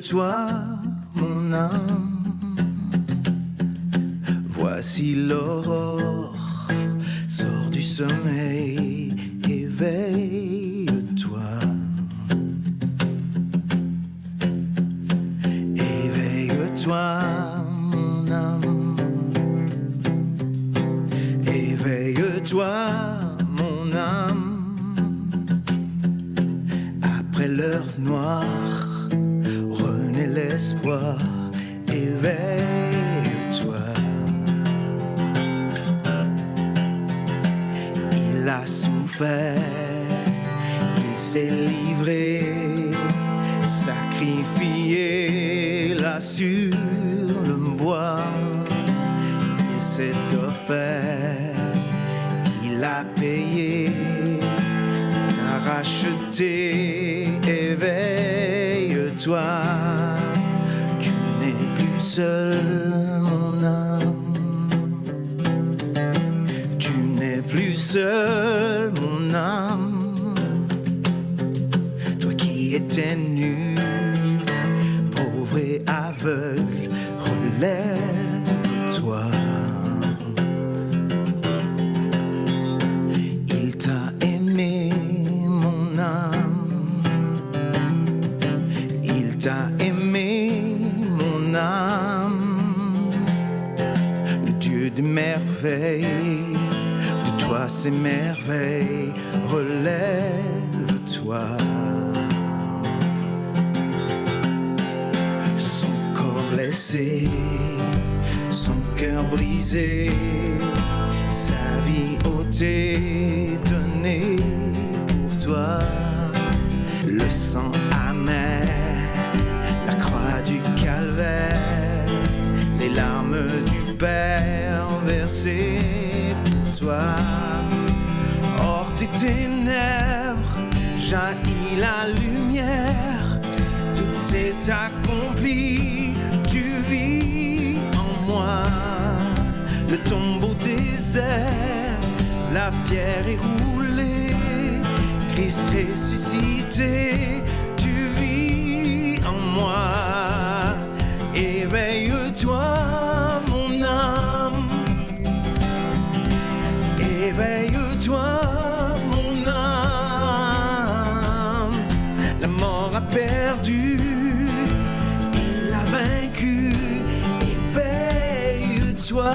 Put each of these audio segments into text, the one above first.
toi, mon âme. Voici l'aurore, sors du sommeil, éveille-toi. Éveille-toi, mon âme. Éveille-toi, mon âme. Après l'heure noire, renaît l'espoir. Éveille-toi. Il a souffert, il s'est livré, sacrifié là sur le bois. Il s'est offert, il a payé, t'a racheté. Éveille-toi, tu n'es plus seul, mon âme. Tu n'es plus seul, mon âme. Toi qui étais nu, pauvre et aveugle, relève-toi. Il t'a aimé, mon âme. Il t'a aimé, mon âme. Le Dieu des merveilles, de toi ces merveilles, relève-toi. Son corps blessé, son cœur brisé, sa vie ôtée, donnée pour toi. Le sang amer, la croix du calvaire, les larmes du Père versées pour toi. Hors des ténèbres jaillit la lumière, tout est accompli, tu vis en moi. Le tombeau désert, la pierre est roulée, Christ ressuscité, tu vis en moi. Éveille-toi, mon âme. Éveille-toi, mon âme. La mort a perdu, il a vaincu. Éveille-toi.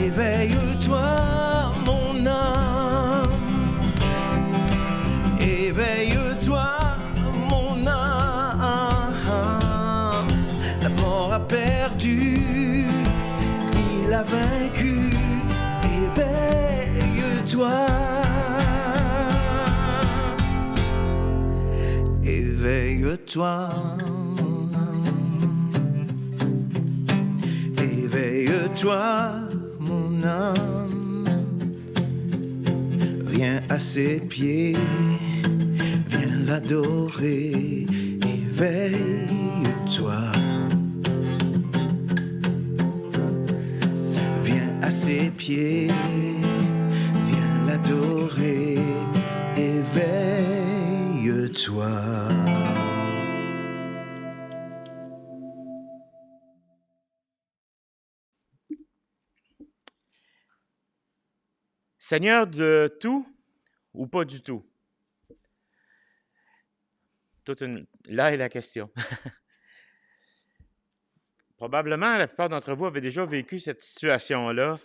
Éveille-toi, mon âme. Éveille-toi, mon âme. La mort a perdu, il a vaincu. Éveille-toi. Éveille-toi, mon âme. Éveille-toi, mon âme. Viens à ses pieds, viens l'adorer. Éveille-toi. Viens à ses pieds, viens l'adorer. Éveille-toi. Seigneur de tout ou pas du tout? Là est la question. Probablement, la plupart d'entre vous avaient déjà vécu cette situation-là,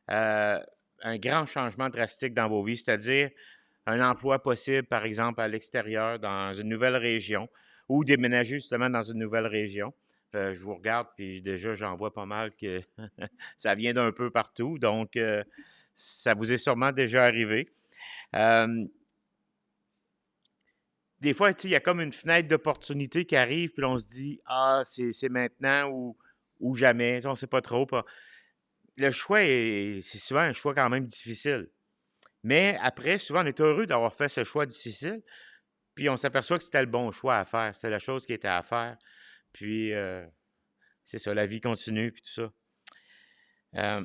un grand changement drastique dans vos vies, c'est-à-dire un emploi possible, par exemple, à l'extérieur, dans une nouvelle région, ou déménager justement dans une nouvelle région. Je vous regarde, puis déjà, j'en vois pas mal que ça vient d'un peu partout, donc ça vous est sûrement déjà arrivé. Des fois, il y a comme une fenêtre d'opportunité qui arrive, puis on se dit « Ah, c'est maintenant ou jamais. » On ne sait pas trop. Le choix, c'est souvent un choix quand même difficile. Mais après, souvent, on est heureux d'avoir fait ce choix difficile, puis on s'aperçoit que c'était le bon choix à faire. C'était la chose qui était à faire. Puis, c'est ça, la vie continue, puis tout ça.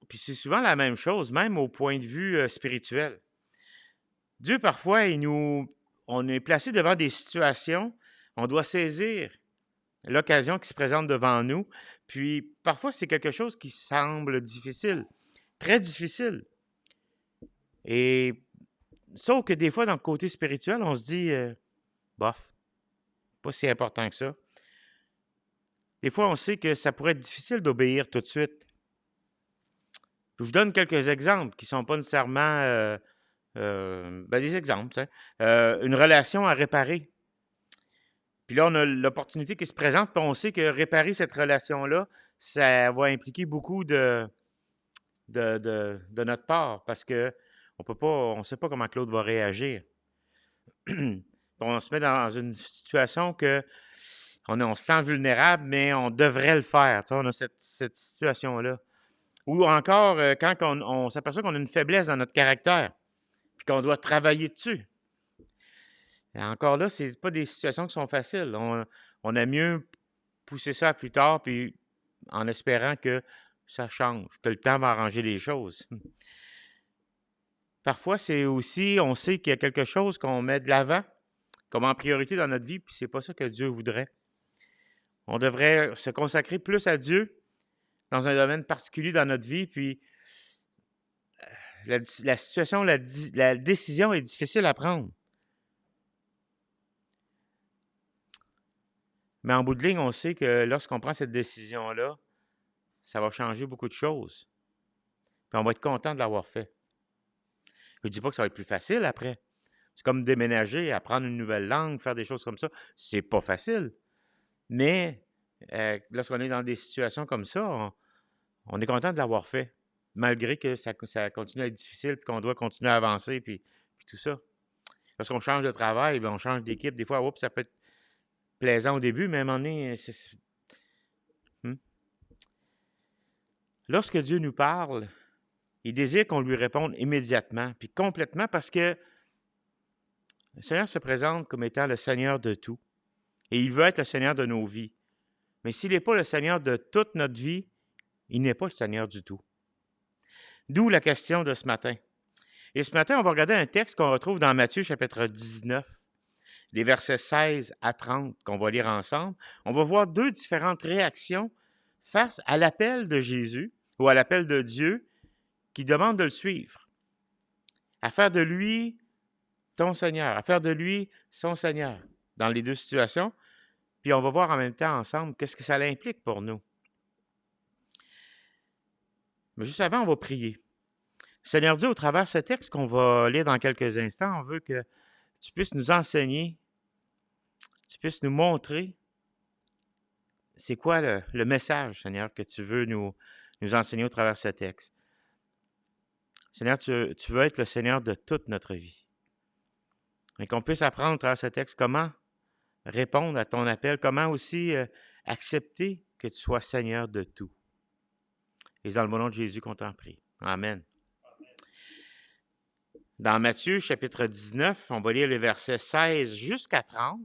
Puis c'est souvent la même chose, même au point de vue spirituel. Dieu, parfois, on est placé devant des situations, on doit saisir l'occasion qui se présente devant nous. Puis parfois, c'est quelque chose qui semble difficile, très difficile. Et sauf que des fois, dans le côté spirituel, on se dit, bof, pas si important que ça. Des fois, on sait que ça pourrait être difficile d'obéir tout de suite. Je vous donne quelques exemples qui ne sont pas nécessairement des exemples. Une relation à réparer. Puis là, on a l'opportunité qui se présente, puis on sait que réparer cette relation-là, ça va impliquer beaucoup de notre part, parce qu'on ne sait pas comment Claude va réagir. On se met dans une situation que on se sent vulnérable, mais on devrait le faire. Tu sais, on a cette situation-là. Ou encore, quand on s'aperçoit qu'on a une faiblesse dans notre caractère, puis qu'on doit travailler dessus. Et encore là, ce n'est pas des situations qui sont faciles. On a mieux pousser ça à plus tard, puis en espérant que ça change, que le temps va arranger les choses. Parfois, c'est aussi, on sait qu'il y a quelque chose qu'on met de l'avant, comme en priorité dans notre vie, puis c'est pas ça que Dieu voudrait. On devrait se consacrer plus à Dieu dans un domaine particulier dans notre vie, puis la situation, la décision est difficile à prendre. Mais en bout de ligne, on sait que lorsqu'on prend cette décision-là, ça va changer beaucoup de choses. Puis on va être content de l'avoir fait. Je ne dis pas que ça va être plus facile après. C'est comme déménager, apprendre une nouvelle langue, faire des choses comme ça. C'est pas facile. Mais lorsqu'on est dans des situations comme ça, on est content de l'avoir fait, malgré que ça continue à être difficile, puis qu'on doit continuer à avancer, puis tout ça. Lorsqu'on change de travail, bien, on change d'équipe. Des fois, ça peut être plaisant au début, mais à un moment donné, Lorsque Dieu nous parle, il désire qu'on lui réponde immédiatement, puis complètement, parce que le Seigneur se présente comme étant le Seigneur de tout. Et il veut être le Seigneur de nos vies. Mais s'il n'est pas le Seigneur de toute notre vie, il n'est pas le Seigneur du tout. D'où la question de ce matin. Et ce matin, on va regarder un texte qu'on retrouve dans Matthieu chapitre 19, les versets 16 à 30 qu'on va lire ensemble. On va voir deux différentes réactions face à l'appel de Jésus ou à l'appel de Dieu qui demande de le suivre. À faire de lui ton Seigneur, à faire de lui son Seigneur dans les deux situations. Puis on va voir en même temps ensemble qu'est-ce que ça implique pour nous. Mais juste avant, on va prier. Seigneur Dieu, au travers de ce texte qu'on va lire dans quelques instants, on veut que tu puisses nous enseigner, tu puisses nous montrer c'est quoi le message, Seigneur, que tu veux nous enseigner au travers de ce texte. Seigneur, tu veux être le Seigneur de toute notre vie. Et qu'on puisse apprendre au travers de ce texte comment répondre à ton appel, comment aussi accepter que tu sois Seigneur de tout. Et dans le nom de Jésus qu'on t'en prie. Amen. Dans Matthieu, chapitre 19, on va lire les versets 16 jusqu'à 30.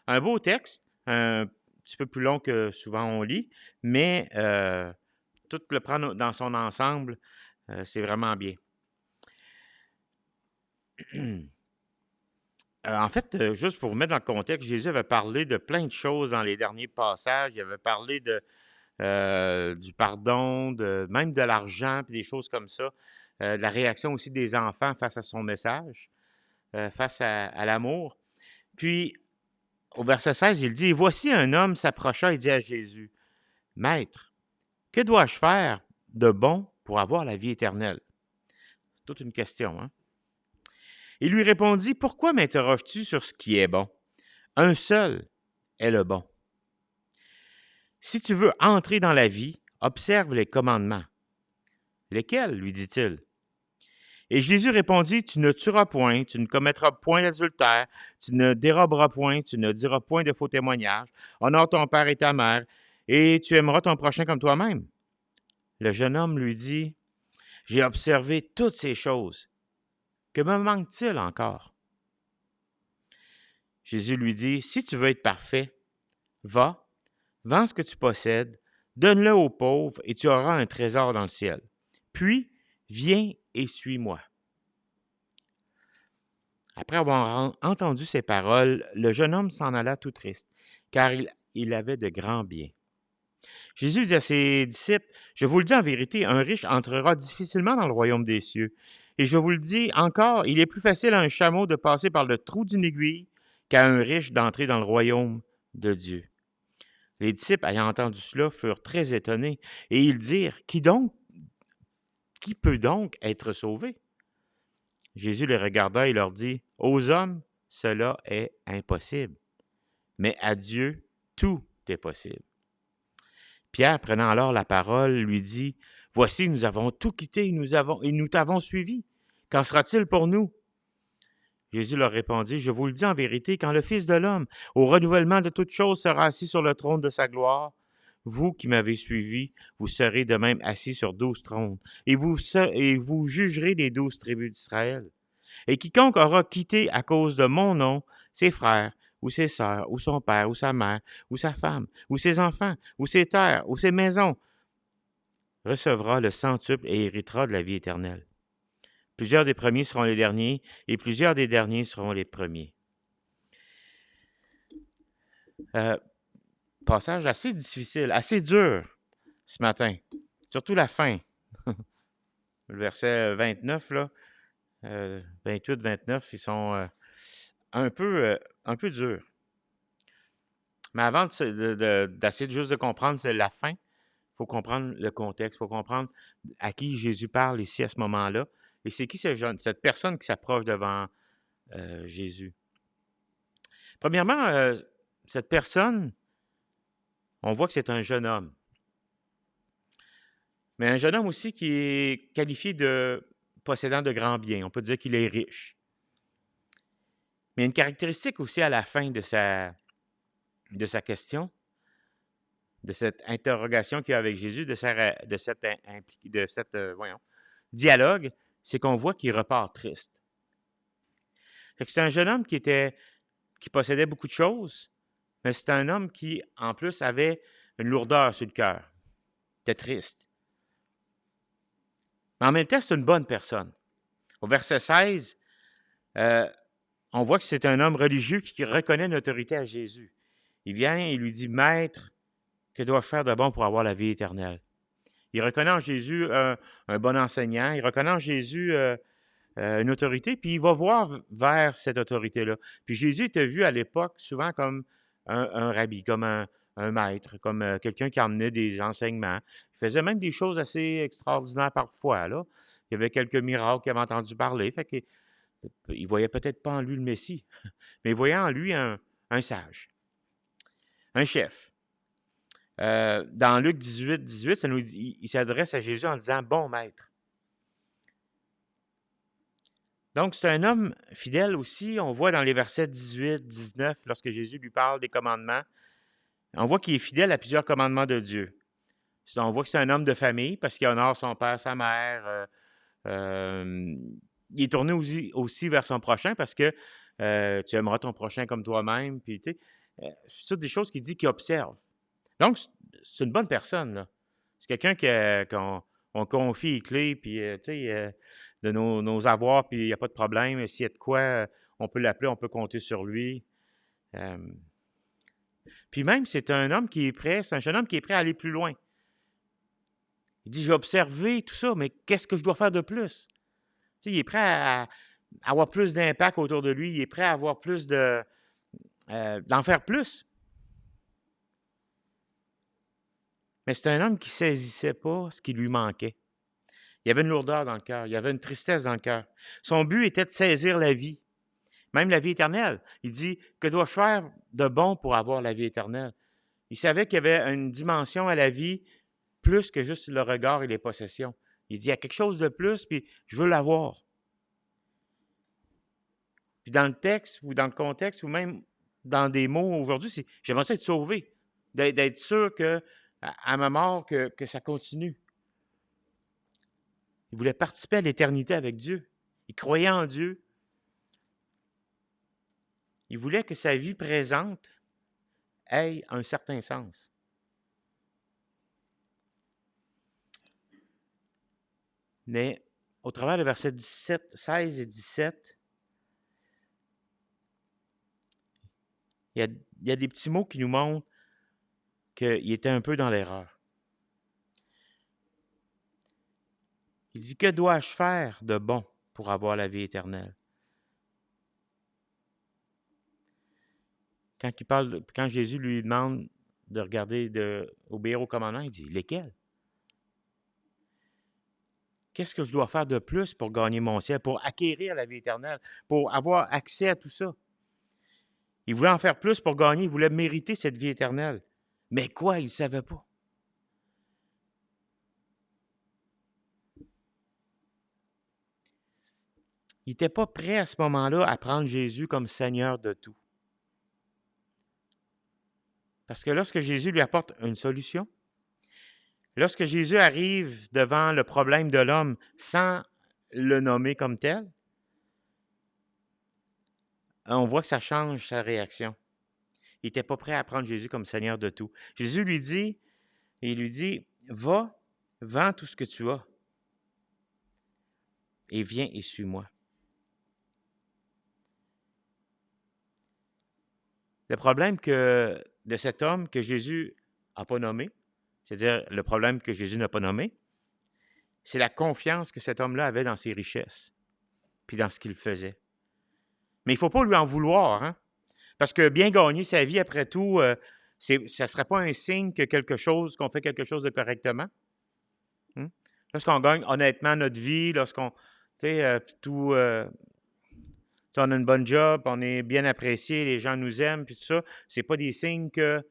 Un beau texte, un petit peu plus long que souvent on lit, mais tout le prendre dans son ensemble, c'est vraiment bien. En fait, juste pour vous mettre dans le contexte, Jésus avait parlé de plein de choses dans les derniers passages. Il avait parlé du pardon, même de l'argent, puis des choses comme ça. De la réaction aussi des enfants face à son message, face à l'amour. Puis, au verset 16, il dit, « Et voici un homme s'approcha et dit à Jésus, « Maître, que dois-je faire de bon pour avoir la vie éternelle? » Toute une question, hein? Il lui répondit, « Pourquoi m'interroges-tu sur ce qui est bon? Un seul est le bon. Si tu veux entrer dans la vie, observe les commandements. » « Lesquels? » lui dit-il. Et Jésus répondit, « Tu ne tueras point, tu ne commettras point d'adultère, tu ne déroberas point, tu ne diras point de faux témoignages, honore ton père et ta mère, et tu aimeras ton prochain comme toi-même. » Le jeune homme lui dit, « J'ai observé toutes ces choses. Que me manque-t-il encore? » Jésus lui dit, « Si tu veux être parfait, va, vends ce que tu possèdes, donne-le aux pauvres et tu auras un trésor dans le ciel. Puis, viens et suis-moi. » Après avoir entendu ces paroles, le jeune homme s'en alla tout triste, car il avait de grands biens. Jésus dit à ses disciples, je vous le dis en vérité, un riche entrera difficilement dans le royaume des cieux. Et je vous le dis encore, il est plus facile à un chameau de passer par le trou d'une aiguille qu'à un riche d'entrer dans le royaume de Dieu. Les disciples, ayant entendu cela, furent très étonnés, et ils dirent, qui peut donc être sauvé? Jésus les regarda et leur dit, aux hommes, cela est impossible, mais à Dieu, tout est possible. Pierre, prenant alors la parole, lui dit, voici, nous avons tout quitté et nous t'avons suivi. Qu'en sera-t-il pour nous? Jésus leur répondit, je vous le dis en vérité, quand le Fils de l'homme, au renouvellement de toutes choses, sera assis sur le trône de sa gloire, vous qui m'avez suivi, vous serez de même assis sur 12 trônes, et vous jugerez les 12 tribus d'Israël. Et quiconque aura quitté à cause de mon nom ses frères, ou ses sœurs, ou son père, ou sa mère, ou sa femme, ou ses enfants, ou ses terres, ou ses maisons, recevra le centuple et héritera de la vie éternelle. Plusieurs des premiers seront les derniers, et plusieurs des derniers seront les premiers. Passage assez difficile, assez dur ce matin, surtout la fin. Le verset 29, là, 28-29, ils sont un peu durs. Mais avant d'essayer juste de comprendre c'est la fin, il faut comprendre le contexte, il faut comprendre à qui Jésus parle ici à ce moment-là. Et c'est qui cette personne qui s'approche devant Jésus? Premièrement, cette personne, on voit que c'est un jeune homme. Mais un jeune homme aussi qui est qualifié de possédant de grands biens. On peut dire qu'il est riche. Mais il y a une caractéristique aussi à la fin de sa question, de cette interrogation qu'il y a avec Jésus, de cet dialogue, c'est qu'on voit qu'il repart triste. Fait que c'est un jeune homme qui possédait beaucoup de choses, mais c'est un homme qui, en plus, avait une lourdeur sur le cœur. Il était triste. Mais en même temps, c'est une bonne personne. Au verset 16, on voit que c'est un homme religieux qui reconnaît l'autorité à Jésus. Il vient et lui dit, Maître, que dois-je faire de bon pour avoir la vie éternelle? Il reconnaît en Jésus un bon enseignant, il reconnaît en Jésus une autorité, puis il va voir vers cette autorité-là. Puis Jésus était vu à l'époque souvent comme un rabbi, comme un maître, comme quelqu'un qui emmenait des enseignements. Il faisait même des choses assez extraordinaires parfois, là. Il y avait quelques miracles qu'il avait entendu parler, fait qu'il ne voyait peut-être pas en lui le Messie, mais il voyait en lui un sage, un chef. Dans Luc 18, ça nous dit, il s'adresse à Jésus en disant « Bon maître ». Donc, c'est un homme fidèle aussi. On voit dans les versets 18, 19, lorsque Jésus lui parle des commandements, on voit qu'il est fidèle à plusieurs commandements de Dieu. On voit que c'est un homme de famille parce qu'il honore son père, sa mère. Il est tourné aussi vers son prochain parce que tu aimeras ton prochain comme toi-même. Puis, tu sais, c'est des choses qu'il dit qu'il observe. Donc, c'est une bonne personne, là. C'est quelqu'un qu'on confie les clés, puis, tu sais, de nos avoirs, puis il n'y a pas de problème. S'il y a de quoi, on peut l'appeler, on peut compter sur lui. Puis même, c'est un homme qui est prêt, c'est un jeune homme qui est prêt à aller plus loin. Il dit, j'ai observé tout ça, mais qu'est-ce que je dois faire de plus? Tu sais, il est prêt à avoir plus d'impact autour de lui, il est prêt à avoir plus d'en faire plus. Mais c'est un homme qui ne saisissait pas ce qui lui manquait. Il y avait une lourdeur dans le cœur, il y avait une tristesse dans le cœur. Son but était de saisir la vie, même la vie éternelle. Il dit, que dois-je faire de bon pour avoir la vie éternelle? Il savait qu'il y avait une dimension à la vie plus que juste le regard et les possessions. Il dit, il y a quelque chose de plus, puis je veux l'avoir. Puis dans le texte, ou dans le contexte, ou même dans des mots aujourd'hui, c'est j'aimerais ça être sauvé, d'être sûr que à ma mort, que ça continue. Il voulait participer à l'éternité avec Dieu. Il croyait en Dieu. Il voulait que sa vie présente ait un certain sens. Mais au travers des versets 16 et 17, il y a des petits mots qui nous montrent qu'il était un peu dans l'erreur. Il dit, que dois-je faire de bon pour avoir la vie éternelle? Quand Jésus lui demande de regarder, d'obéir aux commandements, il dit, lesquels? Qu'est-ce que je dois faire de plus pour gagner mon ciel, pour acquérir la vie éternelle, pour avoir accès à tout ça? Il voulait en faire plus pour gagner, il voulait mériter cette vie éternelle. Mais quoi, il ne savait pas. Il n'était pas prêt à ce moment-là à prendre Jésus comme Seigneur de tout. Parce que lorsque Jésus lui apporte une solution, lorsque Jésus arrive devant le problème de l'homme sans le nommer comme tel, on voit que ça change sa réaction. Il n'était pas prêt à prendre Jésus comme Seigneur de tout. Jésus lui dit, va, vends tout ce que tu as et viens et suis-moi. Le problème de cet homme que Jésus n'a pas nommé, c'est-à-dire le problème que Jésus n'a pas nommé, c'est la confiance que cet homme-là avait dans ses richesses, puis dans ce qu'il faisait. Mais il ne faut pas lui en vouloir, hein? Parce que bien gagner sa vie, après tout, ça ne serait pas un signe que qu'on fait quelque chose de correctement. Lorsqu'on gagne honnêtement notre vie, lorsqu'on, on a une bonne job, on est bien apprécié, les gens nous aiment, puis tout ça, c'est pas des signes que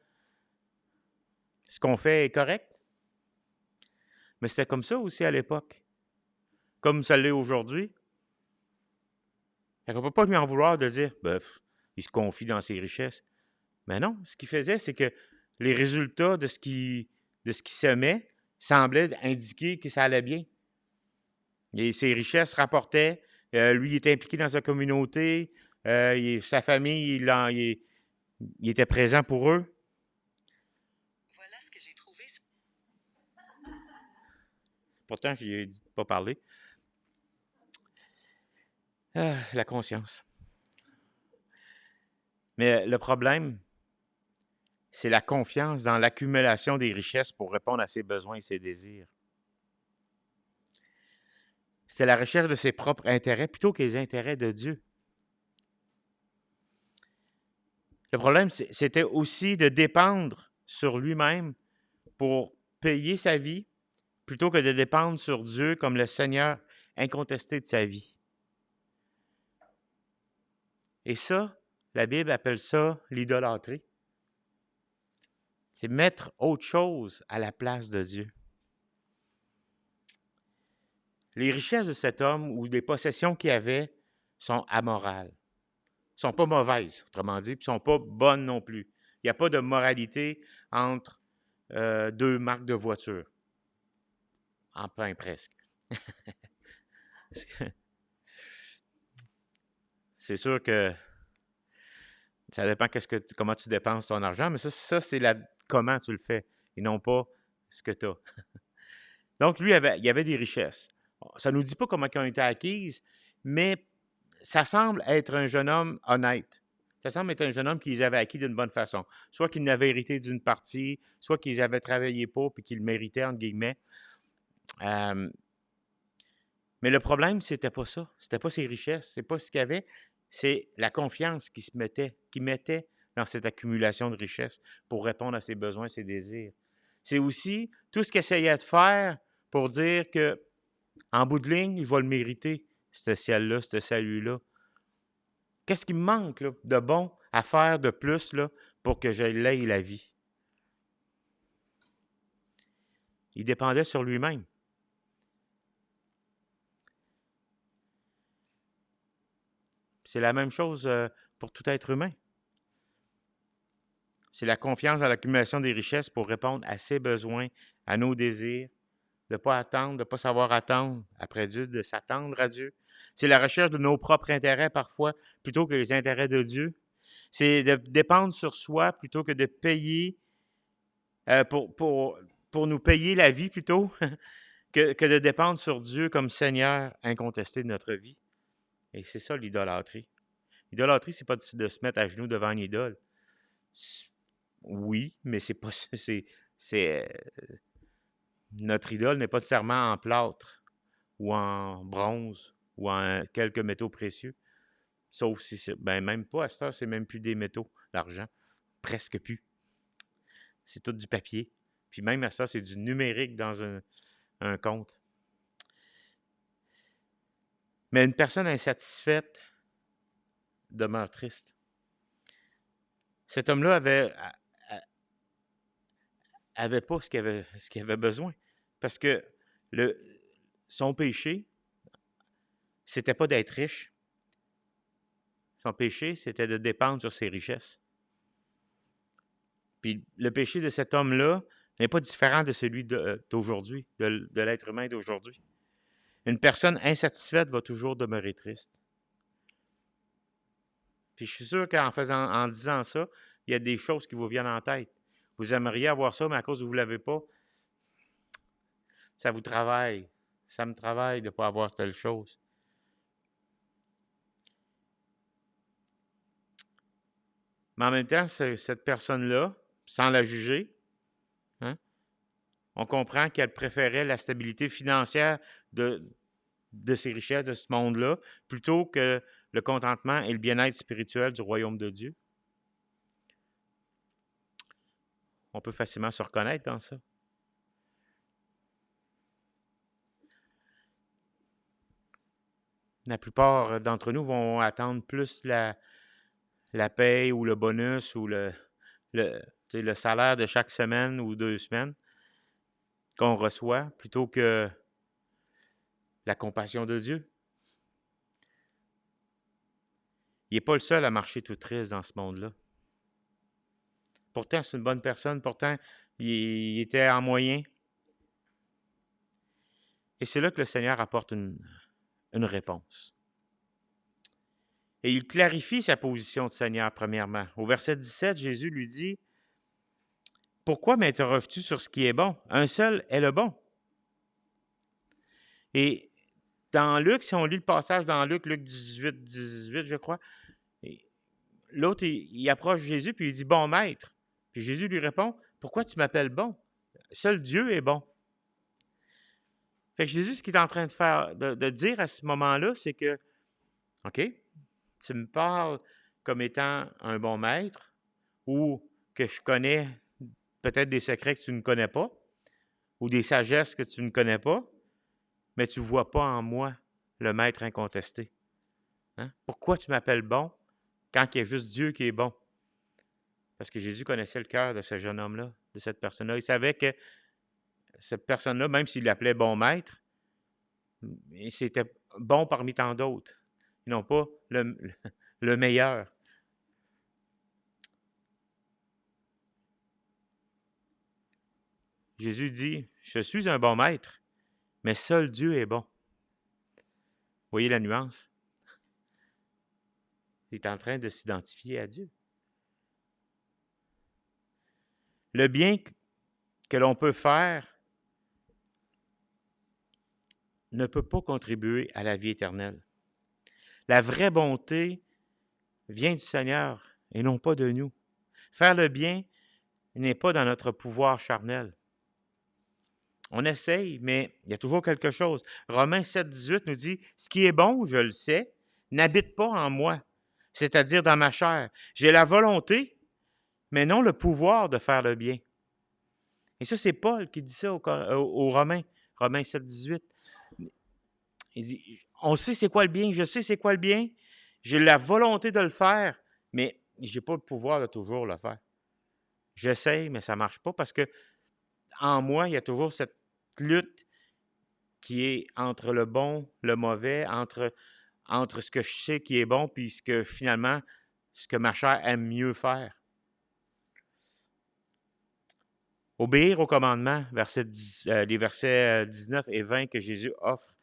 ce qu'on fait est correct. Mais c'était comme ça aussi à l'époque, comme ça l'est aujourd'hui. On ne peut pas lui en vouloir de dire, il se confie dans ses richesses. Mais non, ce qu'il faisait, c'est que les résultats de ce qu'il semait semblaient indiquer que ça allait bien. Et ses richesses rapportaient, lui, il était impliqué dans sa communauté, sa famille, il était présent pour eux. Voilà ce que j'ai trouvé. Pourtant, je lui ai dit de ne pas parler. La conscience. Mais le problème, c'est la confiance dans l'accumulation des richesses pour répondre à ses besoins et ses désirs. C'est la recherche de ses propres intérêts plutôt que les intérêts de Dieu. Le problème, c'était aussi de dépendre sur lui-même pour payer sa vie plutôt que de dépendre sur Dieu comme le Seigneur incontesté de sa vie. Et ça, la Bible appelle ça l'idolâtrie. C'est mettre autre chose à la place de Dieu. Les richesses de cet homme ou les possessions qu'il avait sont amorales. Ne sont pas mauvaises, autrement dit, puis ne sont pas bonnes non plus. Il n'y a pas de moralité entre deux marques de voiture. Enfin, presque. C'est sûr que ça dépend comment tu dépenses ton argent, mais ça c'est comment tu le fais et non pas ce que tu as. Donc, lui, il y avait des richesses. Ça ne nous dit pas comment elles ont été acquises, mais ça semble être un jeune homme honnête. Ça semble être un jeune homme qui les avait acquis d'une bonne façon. Soit qu'il n'avait hérité d'une partie, soit qu'ils avaient travaillé pour et qu'il le méritait, entre guillemets. Mais le problème, c'était pas ça. C'était pas ses richesses. C'est pas ce qu'il avait. C'est la confiance qu'il mettait dans cette accumulation de richesses pour répondre à ses besoins, ses désirs. C'est aussi tout ce qu'il essayait de faire pour dire que, en bout de ligne, je vais le mériter, ce ciel-là, ce salut-là. Qu'est-ce qui me manque là, de bon à faire de plus là, pour que je l'aie la vie? Il dépendait sur lui-même. C'est la même chose pour tout être humain. C'est la confiance dans l'accumulation des richesses pour répondre à ses besoins, à nos désirs, de ne pas attendre, de ne pas savoir attendre après Dieu, de s'attendre à Dieu. C'est la recherche de nos propres intérêts parfois, plutôt que les intérêts de Dieu. C'est de dépendre sur soi plutôt que de payer, pour nous payer la vie plutôt, que de dépendre sur Dieu comme Seigneur incontesté de notre vie. Et c'est ça l'idolâtrie. L'idolâtrie, ce n'est pas de se mettre à genoux devant une idole. Oui, mais c'est pas ça. Notre idole n'est pas nécessairement en plâtre ou en bronze ou en quelques métaux précieux. Sauf si c'est. Ben, même pas à cette heure, c'est même plus des métaux, l'argent. Presque plus. C'est tout du papier. Puis même à ça, c'est du numérique dans un compte. Mais une personne insatisfaite demeure triste. Cet homme-là avait pas ce qu'il avait besoin. Parce que son péché, c'était pas d'être riche. Son péché, c'était de dépendre sur ses richesses. Puis le péché de cet homme-là n'est pas différent de celui d'aujourd'hui, de l'être humain d'aujourd'hui. Une personne insatisfaite va toujours demeurer triste. Puis je suis sûr en disant ça, il y a des choses qui vous viennent en tête. Vous aimeriez avoir ça, mais à cause que vous ne l'avez pas, ça vous travaille. Ça me travaille de ne pas avoir telle chose. Mais en même temps, cette personne-là, sans la juger, hein, on comprend qu'elle préférait la stabilité financière de ses richesses, de ce monde-là, plutôt que le contentement et le bien-être spirituel du royaume de Dieu. On peut facilement se reconnaître dans ça. La plupart d'entre nous vont attendre plus la paye ou le bonus ou le salaire de chaque semaine ou 2 semaines qu'on reçoit plutôt que la compassion de Dieu. Il n'est pas le seul à marcher tout triste dans ce monde-là. Pourtant, c'est une bonne personne. Pourtant, il était en moyen. Et c'est là que le Seigneur apporte une réponse. Et il clarifie sa position de Seigneur, premièrement. Au verset 17, Jésus lui dit, « Pourquoi m'interroges-tu sur ce qui est bon? Un seul est le bon. » Et dans Luc, si on lit le passage dans Luc 18, je crois, l'autre, il approche Jésus puis il dit « Bon maître ». Puis Jésus lui répond « Pourquoi tu m'appelles bon? Seul Dieu est bon. » Fait que Jésus, ce qu'il est en train de faire, de dire à ce moment-là, c'est que, OK, tu me parles comme étant un bon maître ou que je connais peut-être des secrets que tu ne connais pas ou des sagesses que tu ne connais pas, mais tu ne vois pas en moi le maître incontesté. Hein? Pourquoi tu m'appelles bon quand il y a juste Dieu qui est bon? Parce que Jésus connaissait le cœur de ce jeune homme-là, de cette personne-là. Il savait que cette personne-là, même s'il l'appelait bon maître, c'était bon parmi tant d'autres. Ils n'ont pas le meilleur. Jésus dit, « Je suis un bon maître, mais seul Dieu est bon. » Vous voyez la nuance? Il est en train de s'identifier à Dieu. Le bien que l'on peut faire ne peut pas contribuer à la vie éternelle. La vraie bonté vient du Seigneur et non pas de nous. Faire le bien n'est pas dans notre pouvoir charnel. On essaye, mais il y a toujours quelque chose. Romains 7, 18 nous dit « Ce qui est bon, je le sais, n'habite pas en moi, c'est-à-dire dans ma chair. J'ai la volonté, mais non le pouvoir de faire le bien. » Et ça, c'est Paul qui dit ça aux Romains, Romains 7, 18. Il dit « On sait c'est quoi le bien, je sais c'est quoi le bien, j'ai la volonté de le faire, mais je n'ai pas le pouvoir de toujours le faire. J'essaye, mais ça ne marche pas parce que en moi, il y a toujours cette lutte qui est entre le bon, le mauvais, entre ce que je sais qui est bon puis ce que ma chair aime mieux faire. Obéir au commandement, les versets 19 et 20 que Jésus offre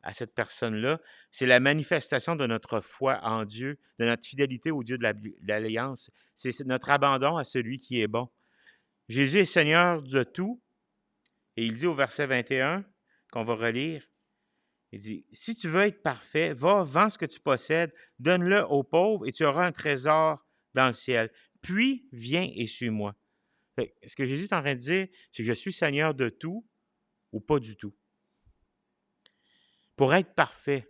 à cette personne-là, c'est la manifestation de notre foi en Dieu, de notre fidélité au Dieu de l'Alliance. C'est notre abandon à celui qui est bon. Jésus est Seigneur de tout. Et il dit au verset 21, qu'on va relire, il dit, « Si tu veux être parfait, va, vends ce que tu possèdes, donne-le aux pauvres et tu auras un trésor dans le ciel. puis viens et suis-moi. Ce que Jésus est en train de dire, c'est que je suis Seigneur de tout ou pas du tout. Pour être parfait.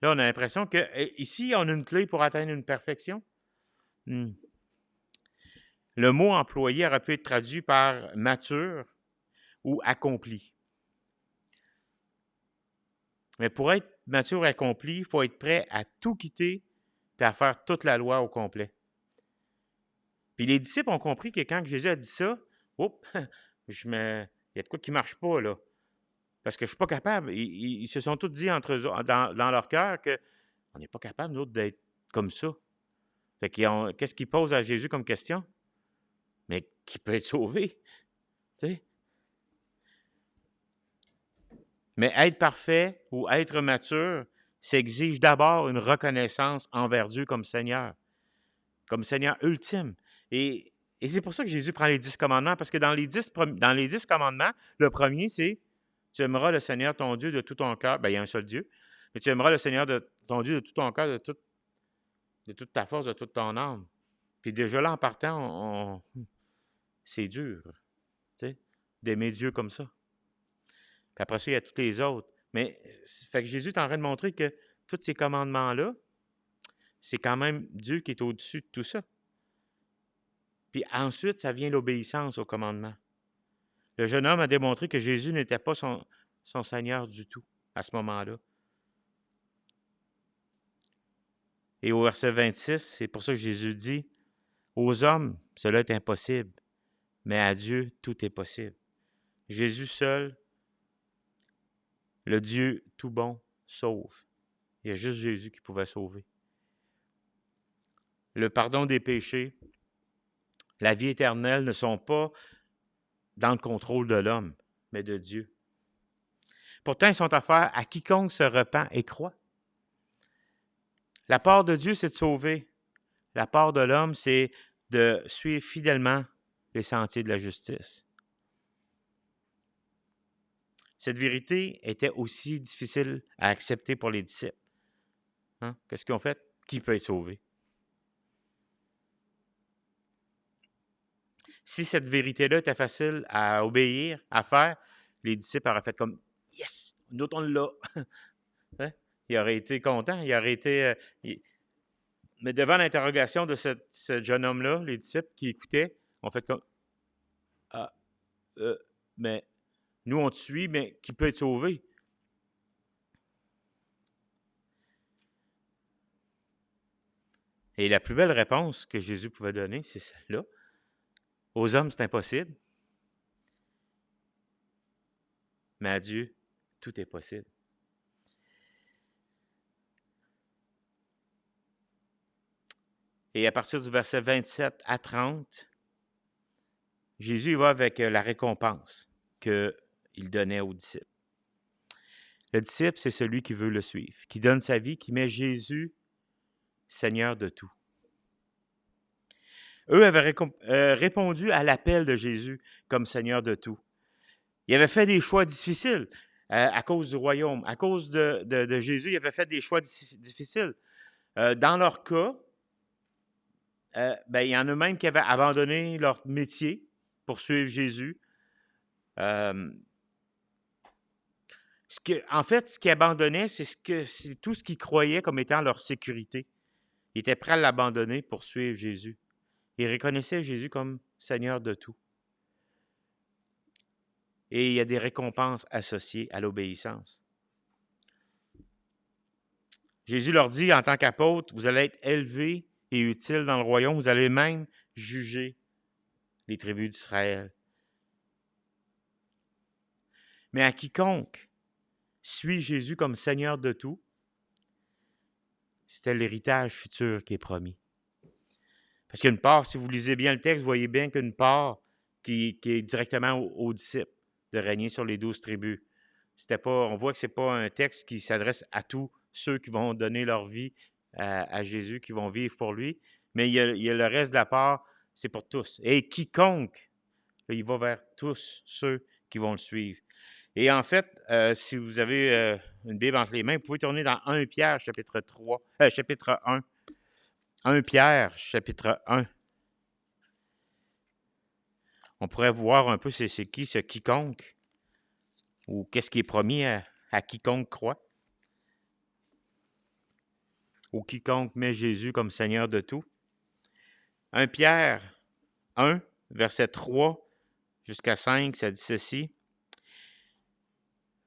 Là, on a l'impression qu'ici, on a une clé pour atteindre une perfection. Le mot employé aurait pu être traduit par mature ou accompli. Mais pour être mature et accompli, il faut être prêt à tout quitter et à faire toute la loi au complet. Puis les disciples ont compris que quand Jésus a dit ça, il y a de quoi qui ne marche pas, là. Parce que je ne suis pas capable. Ils se sont tous dit entre eux, dans leur cœur qu'on n'est pas capable, nous autres, d'être comme ça. Fait qu'est-ce qu'ils posent à Jésus comme question? Mais qui peut être sauvé? Tu sais? Mais être parfait ou être mature, ça exige d'abord une reconnaissance envers Dieu comme Seigneur ultime. Et c'est pour ça que Jésus prend les 10 commandements, parce que dans les 10 commandements, le premier, c'est « Tu aimeras le Seigneur ton Dieu de tout ton cœur. » Bien, il y a un seul Dieu. Mais tu aimeras le Seigneur ton Dieu de tout ton cœur, de toute ta force, de toute ton âme. Puis déjà là, en partant, c'est dur, tu sais, d'aimer Dieu comme ça. Puis après ça, il y a tous les autres. Mais fait que Jésus est en train de montrer que tous ces commandements-là, c'est quand même Dieu qui est au-dessus de tout ça. Puis ensuite, ça vient l'obéissance au commandement. Le jeune homme a démontré que Jésus n'était pas son Seigneur du tout à ce moment-là. Et au verset 26, c'est pour ça que Jésus dit, « Aux hommes, cela est impossible, mais à Dieu, tout est possible. » Jésus seul, le Dieu tout bon, sauve. Il y a juste Jésus qui pouvait sauver. Le pardon des péchés, la vie éternelle ne sont pas dans le contrôle de l'homme, mais de Dieu. Pourtant, ils sont offerts à quiconque se repent et croit. La part de Dieu, c'est de sauver. La part de l'homme, c'est de suivre fidèlement les sentiers de la justice. Cette vérité était aussi difficile à accepter pour les disciples. Hein? Qu'est-ce qu'ils ont fait? Qui peut être sauvé? Si cette vérité-là était facile à obéir, à faire, les disciples auraient fait comme « Yes! Nous autres, on l'a! » Hein? Ils auraient été contents. Mais devant l'interrogation de ce jeune homme-là, les disciples qui écoutaient ont fait comme « Ah, mais nous, on te suit, mais qui peut être sauvé? » Et la plus belle réponse que Jésus pouvait donner, c'est celle-là. Aux hommes, c'est impossible. Mais à Dieu, tout est possible. Et à partir du verset 27 à 30, Jésus y va avec la récompense qu'il donnait aux disciples. Le disciple, c'est celui qui veut le suivre, qui donne sa vie, qui met Jésus Seigneur de tout. Eux avaient répondu à l'appel de Jésus comme Seigneur de tout. Ils avaient fait des choix difficiles à cause du royaume. À cause de Jésus, ils avaient fait des choix difficiles. Dans leur cas, il y en a même qui avaient abandonné leur métier pour suivre Jésus. En fait, ce qu'ils abandonnaient, c'est tout ce qu'ils croyaient comme étant leur sécurité. Ils étaient prêts à l'abandonner pour suivre Jésus. Ils reconnaissaient Jésus comme Seigneur de tout. Et il y a des récompenses associées à l'obéissance. Jésus leur dit, en tant qu'apôtre, vous allez être élevés et utiles dans le royaume. Vous allez même juger les tribus d'Israël. Mais à quiconque suit Jésus comme Seigneur de tout, c'était l'héritage futur qui est promis. Parce qu'il y a une part, si vous lisez bien le texte, vous voyez bien qu'il y a une part qui est directement aux disciples de régner sur les 12 tribus. On voit que ce n'est pas un texte qui s'adresse à tous ceux qui vont donner leur vie à Jésus, qui vont vivre pour lui, mais il y a le reste de la part, c'est pour tous. Et quiconque, il va vers tous ceux qui vont le suivre. Et en fait, si vous avez une Bible entre les mains, vous pouvez tourner dans 1 Pierre, chapitre 1. 1 Pierre, chapitre 1. On pourrait voir un peu c'est qui ce quiconque, ou qu'est-ce qui est promis à quiconque croit, ou quiconque met Jésus comme Seigneur de tout. 1 Pierre 1, verset 3 jusqu'à 5, ça dit ceci.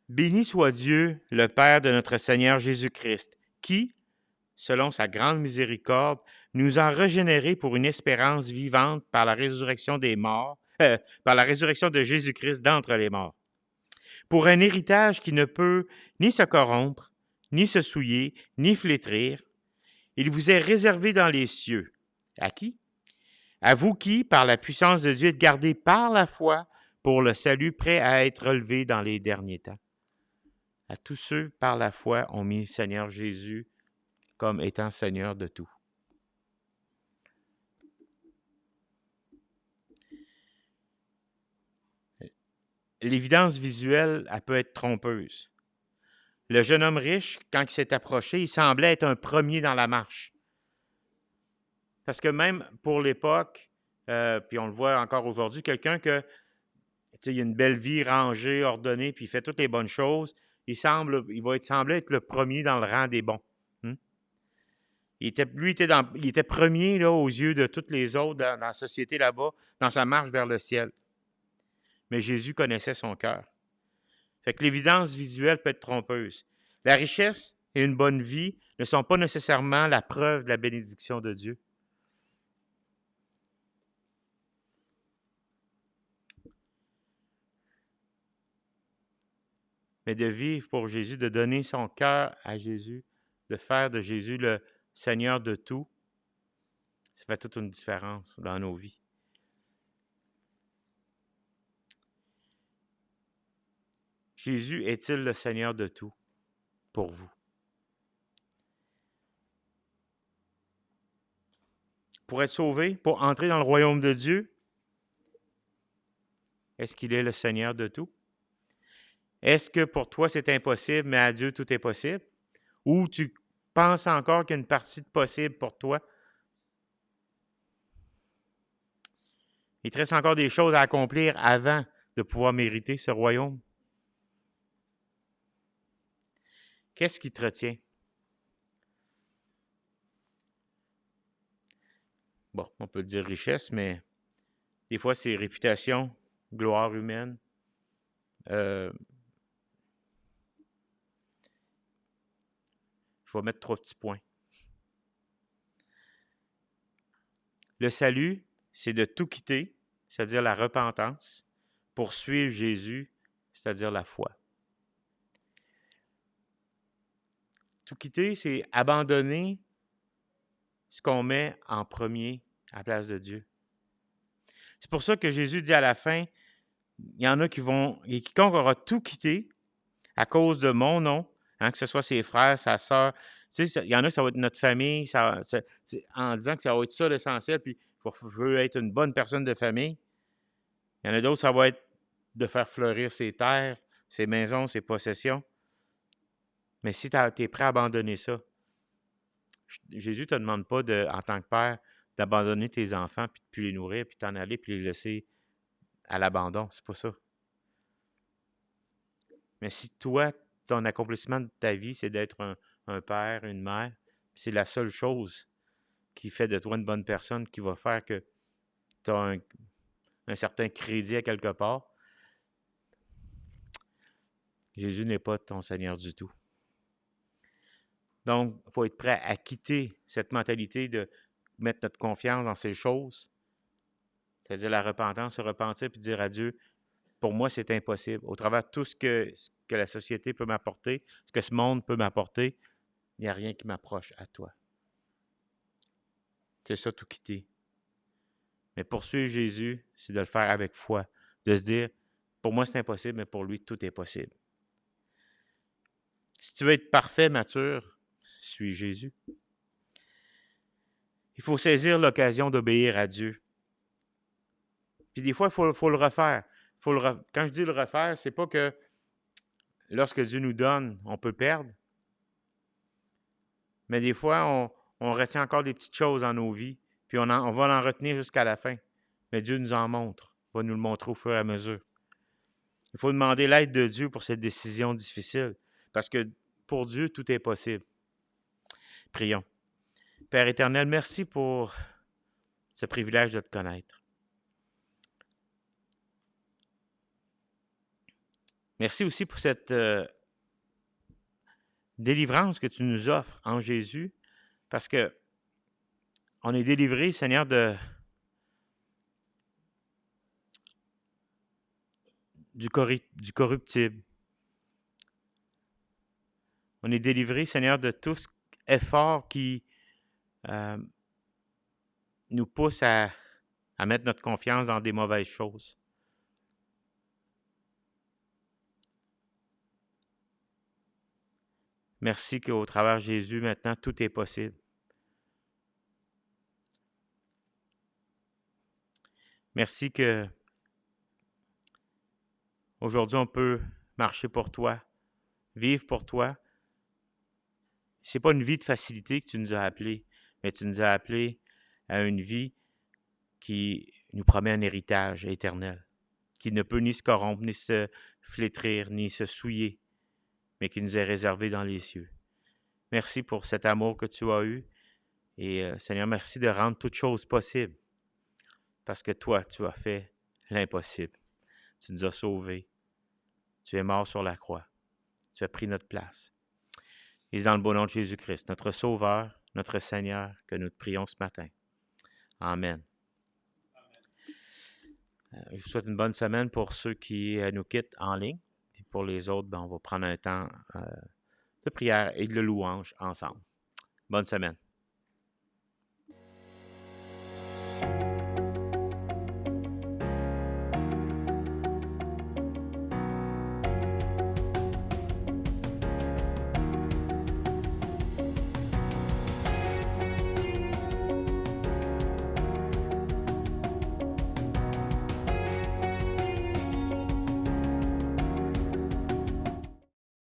Béni soit Dieu, le Père de notre Seigneur Jésus-Christ, qui, selon sa grande miséricorde, nous a régénérés pour une espérance vivante par la résurrection des morts, par la résurrection de Jésus-Christ d'entre les morts, pour un héritage qui ne peut ni se corrompre, ni se souiller, ni flétrir. Il vous est réservé dans les cieux. À qui? À vous qui, par la puissance de Dieu, êtes gardés par la foi pour le salut prêt à être relevé dans les derniers temps. À tous ceux, par la foi, ont mis Seigneur Jésus comme étant Seigneur de tout. L'évidence visuelle, elle peut être trompeuse. Le jeune homme riche, quand il s'est approché, il semblait être un premier dans la marche. Parce que même pour l'époque, puis on le voit encore aujourd'hui, quelqu'un que, il a une belle vie rangée, ordonnée, puis il fait toutes les bonnes choses, il va sembler être le premier dans le rang des bons. Il était premier là, aux yeux de tous les autres dans la société là-bas, dans sa marche vers le ciel. Mais Jésus connaissait son cœur. Fait que l'évidence visuelle peut être trompeuse. La richesse et une bonne vie ne sont pas nécessairement la preuve de la bénédiction de Dieu. Mais de vivre pour Jésus, de donner son cœur à Jésus, de faire de Jésus le Seigneur de tout, ça fait toute une différence dans nos vies. Jésus est-il le Seigneur de tout pour vous? Pour être sauvé, pour entrer dans le royaume de Dieu, est-ce qu'il est le Seigneur de tout? Est-ce que pour toi c'est impossible, mais à Dieu tout est possible? Ou tu penses encore qu'il y a une partie de possible pour toi? Il te reste encore des choses à accomplir avant de pouvoir mériter ce royaume. Qu'est-ce qui te retient? Bon, on peut dire richesse, mais des fois c'est réputation, gloire humaine. Je vais mettre 3 petits points. Le salut, c'est de tout quitter, c'est-à-dire la repentance, pour suivre Jésus, c'est-à-dire la foi. Tout quitter, c'est abandonner ce qu'on met en premier à la place de Dieu. C'est pour ça que Jésus dit à la fin, il y en a qui vont, et quiconque aura tout quitté à cause de mon nom, que ce soit ses frères, sa sœur, il y en a, ça va être notre famille, en disant que ça va être ça l'essentiel, puis je veux être une bonne personne de famille. Il y en a d'autres, ça va être de faire fleurir ses terres, ses maisons, ses possessions. Mais si tu es prêt à abandonner ça, Jésus ne te demande pas, en tant que père, d'abandonner tes enfants, puis de ne plus les nourrir, puis t'en aller, puis les laisser à l'abandon. C'est pas ça. Mais si toi, ton accomplissement de ta vie, c'est d'être un père, une mère, c'est la seule chose qui fait de toi une bonne personne, qui va faire que tu as un certain crédit à quelque part, Jésus n'est pas ton Seigneur du tout. Donc, il faut être prêt à quitter cette mentalité de mettre notre confiance dans ces choses, c'est-à-dire la repentance, se repentir puis dire à Dieu, pour moi, c'est impossible. Au travers de tout ce que la société peut m'apporter, ce que ce monde peut m'apporter, il n'y a rien qui m'approche à toi. C'est ça, tout quitter. Mais poursuivre Jésus, c'est de le faire avec foi, de se dire, pour moi, c'est impossible, mais pour lui, tout est possible. Si tu veux être parfait, mature, suis Jésus. Il faut saisir l'occasion d'obéir à Dieu. Puis des fois, il faut le refaire. Quand je dis le refaire, c'est pas que lorsque Dieu nous donne, on peut perdre. Mais des fois, on retient encore des petites choses dans nos vies, puis on va en retenir jusqu'à la fin. Mais Dieu nous en montre. vas nous le montrer au fur et à mesure. Il faut demander l'aide de Dieu pour cette décision difficile, parce que pour Dieu, tout est possible. Prions. Père éternel, merci pour ce privilège de te connaître. Merci aussi pour cette délivrance que tu nous offres en Jésus, parce que on est délivré, Seigneur, du corruptible. On est délivré, Seigneur, de tout effort qui nous pousse à mettre notre confiance dans des mauvaises choses. Merci qu'au travers de Jésus, maintenant, tout est possible. Merci que aujourd'hui, on peut marcher pour toi, vivre pour toi. C'est pas une vie de facilité que tu nous as appelés, mais tu nous as appelés à une vie qui nous promet un héritage éternel, qui ne peut ni se corrompre, ni se flétrir, ni se souiller, mais qui nous est réservé dans les cieux. Merci pour cet amour que tu as eu. Et Seigneur, merci de rendre toutes choses possibles. Parce que toi, tu as fait l'impossible. Tu nous as sauvés. Tu es mort sur la croix. Tu as pris notre place. Et dans le beau nom de Jésus-Christ, notre Sauveur, notre Seigneur, que nous te prions ce matin. Amen. Je vous souhaite une bonne semaine pour ceux qui nous quittent en ligne. Et pour les autres, on va prendre un temps de prière et de louange ensemble. Bonne semaine.